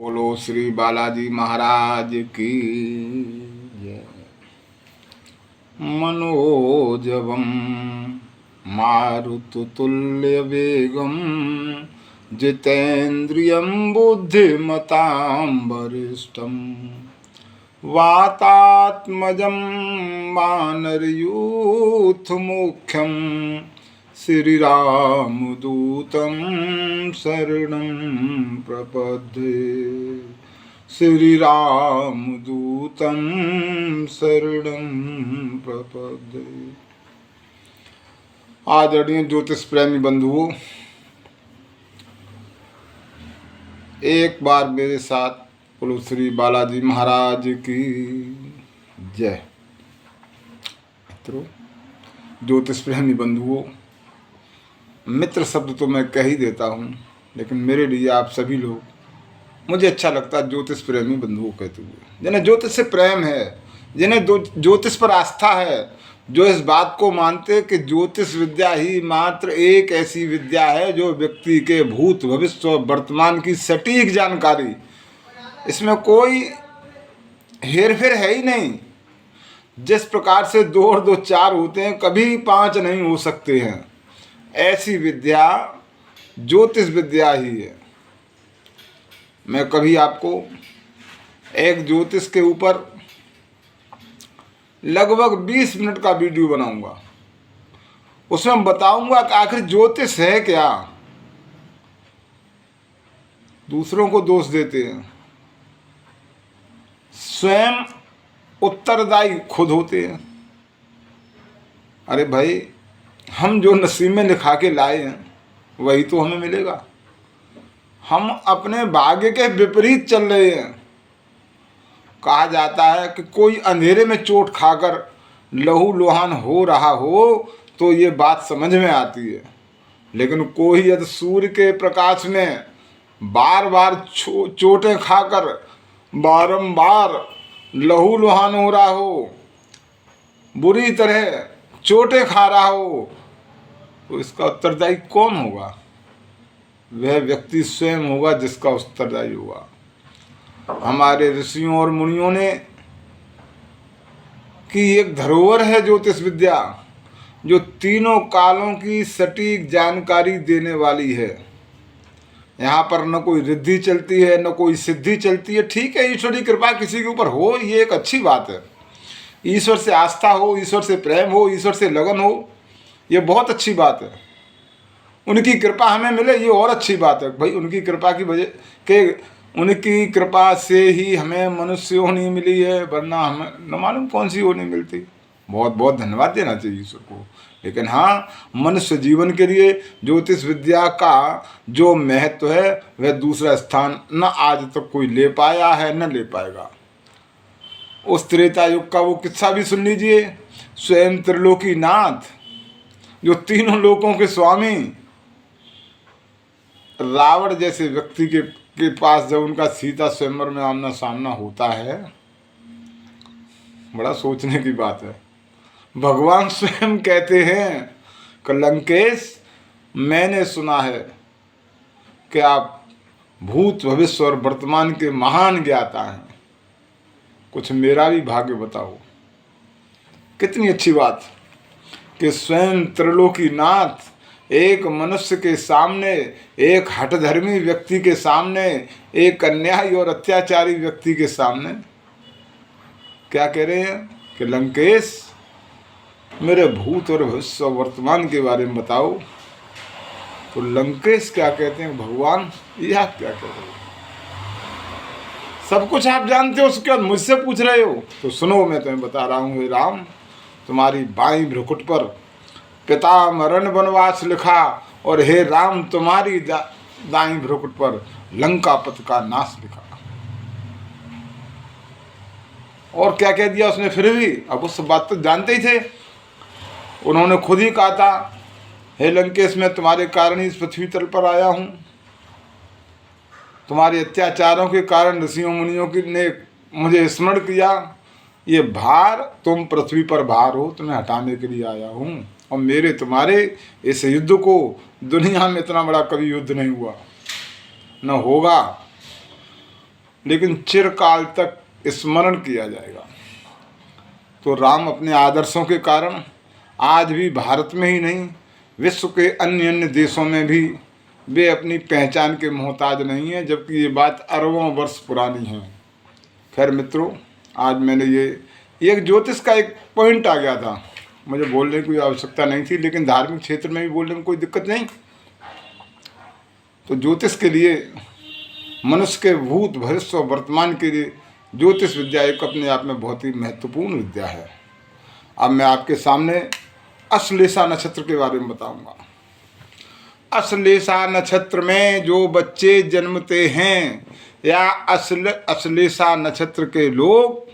बोलो श्री बालाजी महाराज की जय। मनोजवम मारुततुल्यवेगम जितेन्द्रियं बुद्धिमतां वरिष्ठं वातात्मजं वानरयूथमुख्यं श्रीरामदूतं शरणं प्रपद्ये। श्रीरामदूतं शरणं प्रपद्ये। आदरणीय ज्योतिष प्रेमी बंधुओं, एक बार मेरे साथ बोलो श्री बालाजी महाराज की जय। मित्रों, ज्योतिष प्रेमी बंधुओं, मित्र शब्द तो मैं कह ही देता हूँ, लेकिन मेरे लिए आप सभी लोग, मुझे अच्छा लगता है ज्योतिष प्रेमी बंधुओं कहते हुए, जिन्हें ज्योतिष से प्रेम है, जिन्हें ज्योतिष पर आस्था है, जो इस बात को मानते हैं कि ज्योतिष विद्या ही मात्र एक ऐसी विद्या है जो व्यक्ति के भूत भविष्य और वर्तमान की सटीक जानकारी, इसमें कोई हेरफेर है ही नहीं। जिस प्रकार से 2 और 2 4 होते हैं, कभी 5 नहीं हो सकते हैं, ऐसी विद्या ज्योतिष विद्या ही है। मैं कभी आपको एक ज्योतिष के ऊपर लगभग 20 मिनट का वीडियो बनाऊंगा। उसमें बताऊंगा कि आखिर ज्योतिष है क्या। दूसरों को दोष देते हैं, स्वयं उत्तरदायी खुद होते हैं। अरे भाई, हम जो नसीब में लिखा के लाए हैं वही तो हमें मिलेगा। हम अपने भाग्य के विपरीत चल रहे हैं। कहा जाता है कि कोई अंधेरे में चोट खाकर लहू लुहान हो रहा हो तो ये बात समझ में आती है, लेकिन कोई यदि सूर्य के प्रकाश में बार बार चोटें खाकर बारंबार लहू लुहान हो रहा हो, बुरी तरह चोटें खा रहा हो, तो इसका उत्तरदायी कौन होगा? वह व्यक्ति स्वयं होगा जिसका उत्तरदायी होगा। हमारे ऋषियों और मुनियों ने की एक धरोहर है ज्योतिष विद्या, जो तीनों कालों की सटीक जानकारी देने वाली है। यहाँ पर न कोई रिद्धि चलती है, न कोई सिद्धि चलती है। ठीक है, ईश्वरी कृपा किसी के ऊपर हो, ये एक अच्छी बात है। ईश्वर से आस्था हो, ईश्वर से प्रेम हो, ईश्वर से लगन हो, ये बहुत अच्छी बात है। उनकी कृपा हमें मिले, ये और अच्छी बात है। भाई, उनकी कृपा की वजह के उनकी कृपा से ही हमें मनुष्य होनी मिली है, वरना हमें न मालूम कौन सी होनी मिलती। बहुत बहुत धन्यवाद देना चाहिए ईश्वर को। लेकिन हाँ, मनुष्य जीवन के लिए ज्योतिष विद्या का जो महत्व है वह दूसरा स्थान न आज तक कोई ले पाया है, न ले पाएगा। उस त्रेता युग का वो किस्सा भी सुन लीजिए। स्वयं त्रिलोकीनाथ, जो तीनों लोकों के स्वामी, रावण जैसे व्यक्ति के पास जब उनका सीता स्वयंवर में आमना सामना होता है, बड़ा सोचने की बात है। भगवान स्वयं कहते हैं कि लंकेश, मैंने सुना है कि आप भूत भविष्य और वर्तमान के महान ज्ञाता हैं, कुछ मेरा भी भाग्य बताओ। कितनी अच्छी बात कि स्वयं त्रिलोकीनाथ एक मनुष्य के सामने, एक हठधर्मी व्यक्ति के सामने, एक अन्यायी और अत्याचारी व्यक्ति के सामने क्या कह रहे हैं कि लंकेश, मेरे भूत और भविष्य और वर्तमान के बारे में बताओ। तो लंकेश क्या कहते हैं, भगवान यह क्या कह रहे हो? सब कुछ आप जानते हो, उसके बाद मुझसे पूछ रहे हो? तो सुनो, मैं तुम्हें बता रहा हूँ। हे राम, तुम्हारी बाईं भ्रुकुट पर पिता मरण वनवास लिखा, और हे राम, तुम्हारी दाईं भ्रुकुट पर लंकापति का नाश लिखा। और क्या कह दिया उसने फिर भी? अब उस बात तो जानते ही थे। उन्होंने खुद ही कहा था, हे लंकेश, मैं तुम्हारे कारण ही इस पृथ्वी तल पर आया हूँ। तुम्हारे अत्याचारों के कारण ऋषियों मुनियों ने मुझे स्मरण किया। ये भार, तुम पृथ्वी पर भार हो, तुम्हें हटाने के लिए आया हूँ। और मेरे तुम्हारे इस युद्ध को, दुनिया में इतना बड़ा कभी युद्ध नहीं हुआ, न होगा। लेकिन चिरकाल तक स्मरण किया जाएगा। तो राम अपने आदर्शों के कारण आज भी भारत में ही नहीं, विश्व के अन्य अन्य देशों में भी वे अपनी पहचान के मोहताज नहीं हैं, जबकि ये बात अरबों वर्ष पुरानी है। खैर मित्रों, आज मैंने ये एक ज्योतिष का एक पॉइंट आ गया था, मुझे बोलने की कोई आवश्यकता नहीं थी, लेकिन धार्मिक क्षेत्र में भी बोलने में कोई दिक्कत नहीं। तो ज्योतिष के लिए, मनुष्य के भूत भविष्य और वर्तमान के लिए ज्योतिष विद्या एक अपने आप में बहुत ही महत्वपूर्ण विद्या है। अब मैं आपके सामने अश्लेषा नक्षत्र के बारे में बताऊंगा। अश्लेषा नक्षत्र में जो बच्चे जन्मते हैं या अश्लेषा नक्षत्र के लोग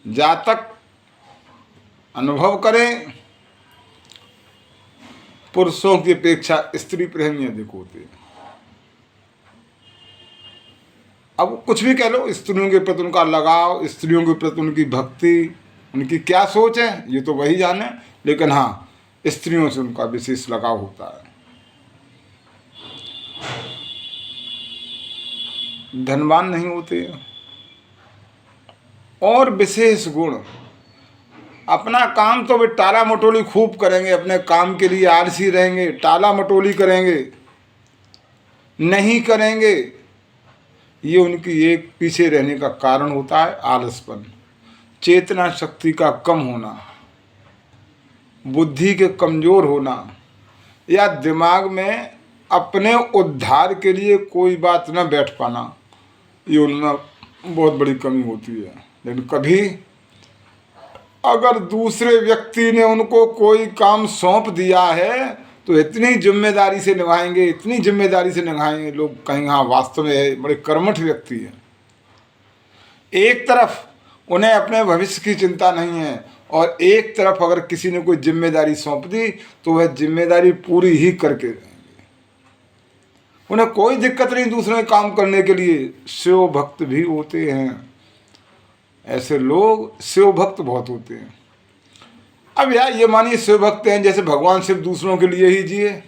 जातक अनुभव करें, पुरुषों की अपेक्षा स्त्री प्रेमी अधिक होते हैं। अब कुछ भी कह लो, स्त्रियों के प्रति उनका लगाव, स्त्रियों के प्रति उनकी भक्ति, उनकी क्या सोच है ये तो वही जाने, लेकिन हाँ, स्त्रियों से उनका विशेष लगाव होता है। धनवान नहीं होते और विशेष गुण, अपना काम तो वे टाला मटोली खूब करेंगे, अपने काम के लिए आलसी रहेंगे, टाला मटोली करेंगे, नहीं करेंगे। ये उनकी एक पीछे रहने का कारण होता है आलसपन, चेतना शक्ति का कम होना, बुद्धि के कमज़ोर होना, या दिमाग में अपने उद्धार के लिए कोई बात न बैठ पाना, ये उनमें बहुत बड़ी कमी होती है। लेकिन कभी अगर दूसरे व्यक्ति ने उनको कोई काम सौंप दिया है तो इतनी जिम्मेदारी से निभाएंगे, इतनी जिम्मेदारी से निभाएंगे, लोग कहेंगे हाँ वास्तव में बड़े कर्मठ व्यक्ति हैं। एक तरफ उन्हें अपने भविष्य की चिंता नहीं है और एक तरफ अगर किसी ने कोई जिम्मेदारी सौंप दी तो वह जिम्मेदारी पूरी ही करके रहेंगे, उन्हें कोई दिक्कत नहीं दूसरे काम करने के लिए। शिव भक्त भी होते हैं, ऐसे लोग शिव भक्त बहुत होते हैं। अब यार ये मानिए शिव भक्त हैं, जैसे भगवान शिव दूसरों के लिए ही जिए,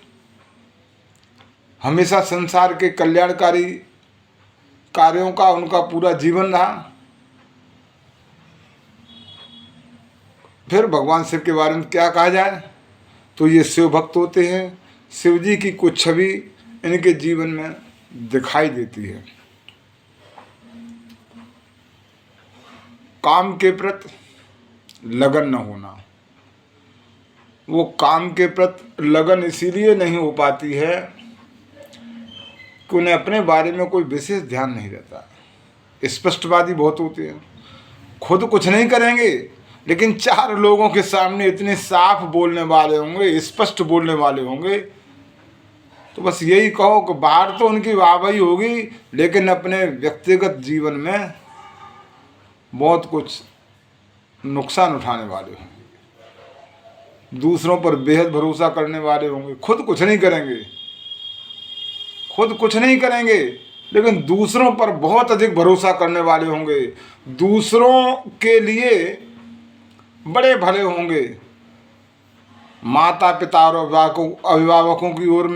हमेशा संसार के कल्याणकारी कार्यों का उनका पूरा जीवन रहा, फिर भगवान शिव के बारे में क्या कहा जाए। तो ये शिव भक्त होते हैं, शिव जी की कुछ छवि इनके जीवन में दिखाई देती है। काम के प्रति लगन न होना, वो काम के प्रति लगन इसीलिए नहीं हो पाती है कि उन्हें अपने बारे में कोई विशेष ध्यान नहीं रहता। स्पष्टवादी बहुत होते हैं, खुद कुछ नहीं करेंगे लेकिन चार लोगों के सामने इतने साफ बोलने वाले होंगे, स्पष्ट बोलने वाले होंगे, तो बस यही कहो कि बाहर तो उनकी वाहवाही होगी लेकिन अपने व्यक्तिगत जीवन में बहुत कुछ नुकसान उठाने वाले होंगे, दूसरों पर बेहद भरोसा करने वाले होंगे, खुद कुछ नहीं करेंगे लेकिन दूसरों पर बहुत अधिक भरोसा करने वाले होंगे, दूसरों के लिए बड़े भले होंगे। माता पिता और अभिभावकों की ओर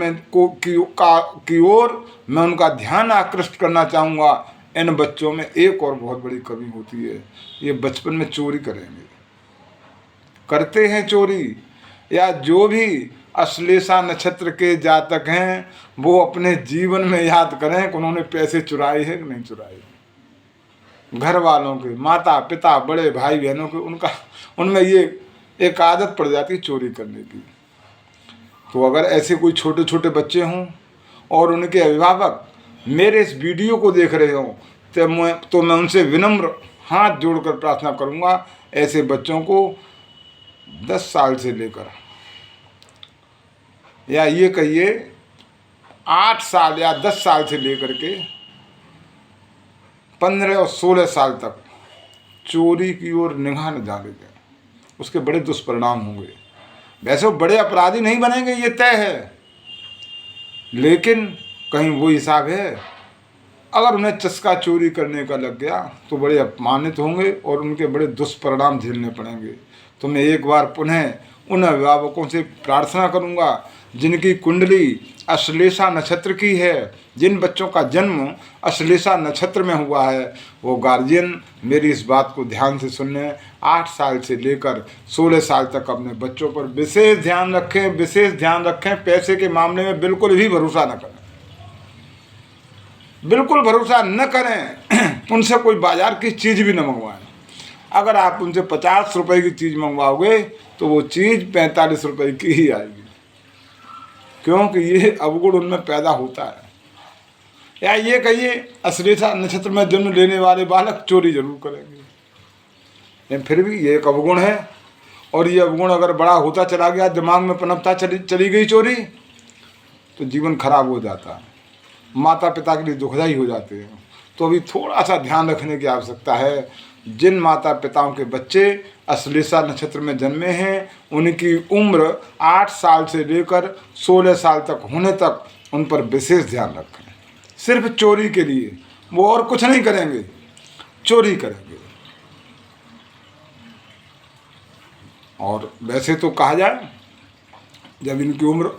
मैं उनका ध्यान आकृष्ट करना चाहूँगा। इन बच्चों में एक और बहुत बड़ी कमी होती है, ये बचपन में चोरी करेंगे, करते हैं चोरी। या जो भी अश्लेषा नक्षत्र के जातक हैं वो अपने जीवन में याद करें कि उन्होंने पैसे चुराए हैं कि नहीं चुराए। घर वालों के, माता पिता, बड़े भाई बहनों के, उनमें ये एक आदत पड़ जाती है चोरी करने की। तो अगर ऐसे कोई छोटे छोटे बच्चे हों और उनके अभिभावक मेरे इस वीडियो को देख रहे हों तो मैं उनसे विनम्र हाथ जोड़कर प्रार्थना करूंगा, ऐसे बच्चों को 10 साल से लेकर, या ये कहिए 8 साल या 10 साल से लेकर के 15 और 16 साल तक चोरी की ओर निगाह न जाने दें, उसके बड़े दुष्परिणाम होंगे। वैसे वो बड़े अपराधी नहीं बनेंगे ये तय है, लेकिन कहीं वो हिसाब है, अगर उन्हें चस्का चोरी करने का लग गया तो बड़े अपमानित होंगे और उनके बड़े दुष्परिणाम झेलने पड़ेंगे। तो मैं एक बार पुनः उन अभिभावकों से प्रार्थना करूंगा जिनकी कुंडली अश्लेषा नक्षत्र की है, जिन बच्चों का जन्म अश्लेषा नक्षत्र में हुआ है, वो गार्जियन मेरी इस बात को ध्यान से सुन लें। 8 साल से लेकर 16 साल तक अपने बच्चों पर विशेष ध्यान रखें, विशेष ध्यान रखें। पैसे के मामले में बिल्कुल भी भरोसा न करें, बिल्कुल भरोसा न करें। उनसे कोई बाजार की चीज़ भी न मंगवाएं। अगर आप उनसे 50 रुपए की चीज़ मंगवाओगे तो वो चीज़ 45 रुपए की ही आएगी, क्योंकि ये अवगुण उनमें पैदा होता है। या ये कहिए अश्लेषा नक्षत्र में जन्म लेने वाले बालक चोरी जरूर करेंगे, लेकिन फिर भी ये एक अवगुण है। और ये अवगुण अगर बड़ा होता चला गया, दिमाग में पनपता चली गई चोरी, तो जीवन खराब हो जाता है, माता पिता के लिए दुखदाई हो जाते हैं। तो अभी थोड़ा सा ध्यान रखने की आवश्यकता है। जिन माता पिताओं के बच्चे अश्लेषा नक्षत्र में जन्मे हैं, उनकी उम्र 8 साल से लेकर 16 साल तक होने तक उन पर विशेष ध्यान रखें। सिर्फ चोरी के लिए, वो और कुछ नहीं करेंगे, चोरी करेंगे। और वैसे तो कहा जाए, जब इनकी उम्र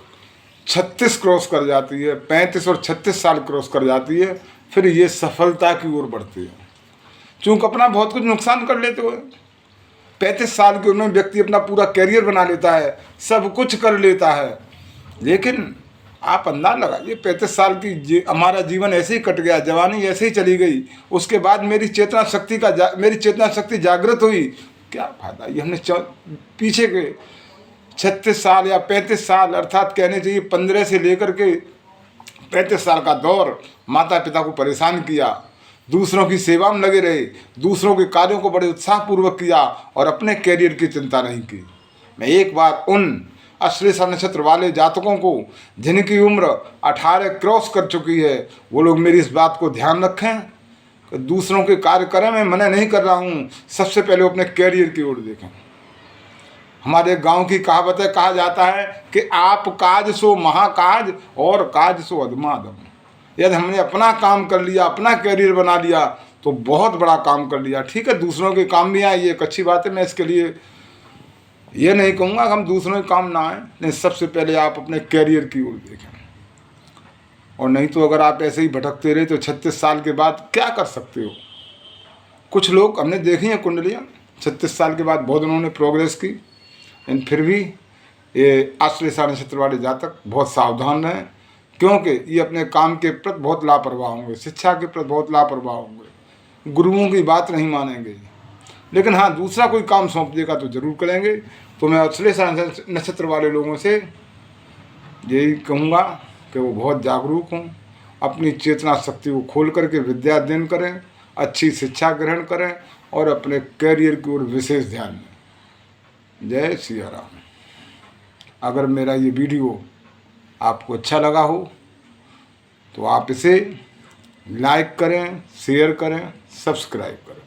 36 क्रॉस कर जाती है, 35 और 36 साल क्रॉस कर जाती है, फिर ये सफलता की ओर बढ़ती है। चूँकि अपना बहुत कुछ नुकसान कर लेते हो। 35 साल की उम्र में व्यक्ति अपना पूरा कैरियर बना लेता है, सब कुछ कर लेता है, लेकिन आप अंदाज लगाइए 35 साल की हमारा जीवन ऐसे ही कट गया, जवानी ऐसे ही चली गई। उसके बाद मेरी चेतना शक्ति जागृत हुई, क्या फायदा। ये हमने पीछे के 36 साल या 35 साल, अर्थात कहने चाहिए 15 से लेकर के 35 साल का दौर माता पिता को परेशान किया, दूसरों की सेवा में लगे रहे, दूसरों के कार्यों को बड़े उत्साहपूर्वक किया और अपने कैरियर की चिंता नहीं की। मैं एक बार उन अश्लेषा नक्षत्र वाले जातकों को जिनकी उम्र 18 क्रॉस कर चुकी है, वो लोग मेरी इस बात को ध्यान रखें कि दूसरों के कार्य करें। मैं मना नहीं कर रहा हूँ, सबसे पहले अपने कैरियर की ओर देखें। हमारे गांव की कहावत है, कहा जाता है कि आप काज सो महाकाज और काज सो अधमाधम। यदि हमने अपना काम कर लिया, अपना कैरियर बना लिया, तो बहुत बड़ा काम कर लिया। ठीक है, दूसरों के काम भी आए, ये एक अच्छी बात है। मैं इसके लिए ये नहीं कहूँगा कि हम दूसरों के काम ना आए, नहीं, सबसे पहले आप अपने कैरियर की ओर देखें। और नहीं तो अगर आप ऐसे ही भटकते रहे तो 36 साल के बाद क्या कर सकते हो। कुछ लोग हमने देखी हैं कुंडलियाँ, 36 साल के बाद बहुत उन्होंने प्रोग्रेस की, लेकिन फिर भी ये अश्लेषा नक्षत्र वाले जातक बहुत सावधान रहें, क्योंकि ये अपने काम के प्रति बहुत लापरवाह होंगे, शिक्षा के प्रति बहुत लापरवाह होंगे, गुरुओं की बात नहीं मानेंगे। लेकिन हाँ, दूसरा कोई काम सौंप देगा तो जरूर करेंगे। तो मैं अश्लेषा नक्षत्र वाले लोगों से यही कहूँगा कि वो बहुत जागरूक हों, अपनी चेतना शक्ति को खोल करके विद्या अध्ययन करें, अच्छी शिक्षा ग्रहण करें और अपने कैरियर की ओर विशेष ध्यान दें। जय सिया राम। अगर मेरा ये वीडियो आपको अच्छा लगा हो तो आप इसे लाइक करें, शेयर करें, सब्सक्राइब करें।